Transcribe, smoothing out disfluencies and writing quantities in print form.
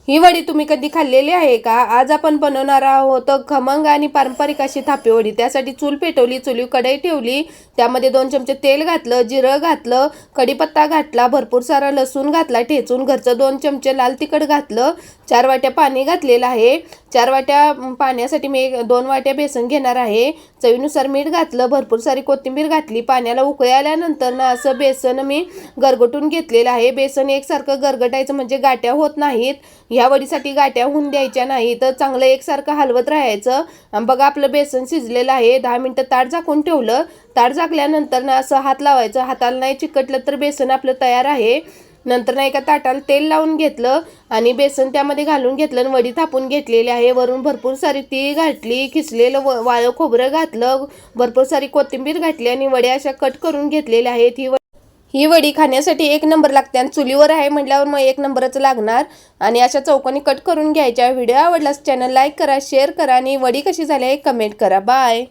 ही वडी तुम्ही कधी खाल्लेली आहे का? आज आपण बनवणार आहोत खमंग आणि पारंपरिक अशी थापी वडी। त्यासाठी चूल पेटवली, चुलीवर कढई ठेवली, त्यामध्ये 2 चमचे तेल घातलं, जिरं घातलं, कढीपत्ता घातला, भरपूर सारा लसूण घातला ठेचून, घरचं 2 चमचे लाल तिखट घातलं, 4 वाट्या पाणी घातलेलं आहे। 4 वाट्या पाण्यासाठी मी 2 वाट्या बेसन घेणार आहे। चवीनुसार मीठ घातलं, भरपूर सारी कोथिंबीर घातली। पाण्याला उकळी आल्यानंतर ना असं बेसन मी गरगटून घेतलेलं आहे। बेसन एकसारखं गरगटायचं म्हणजे गाठ्या होत नाहीत। ह्या वडीसाठी गाठ्या होऊन द्यायच्या नाही, तर चांगलं एकसारखं हलवत राहायचं। बघा आपलं बेसन शिजलेलं आहे। 10 मिनिटं ताट झाकून ठेवलं। ताट झाकल्यानंतर ना असं हात लावायचं, हाताला नाही चिकटलं तर बेसन आपलं तयार आहे। नंतर ना एका ताटाला तेल लावून घेतलं आणि बेसन त्यामध्ये घालून घेतलं आणि वडी थापून घेतलेली आहे। वरून भरपूर सारी तीळ घातली, खिसलेलं वाळं खोबरं घातलं, भरपूर सारी कोथिंबीर घातली आणि वड्या अशा कट करून घेतलेल्या आहेत। ही वडी खाण्यासाठी 1 नंबर लागते आणि चुलीवर आहे म्हटल्यावर मग 1 नंबरच लागणार। आणि अशा चौकोनी कट करून घ्यायच्या। व्हिडिओ आवडल्यास चॅनल लाईक करा, शेअर करा आणि वडी कशी झाली आहे कमेंट करा। बाय।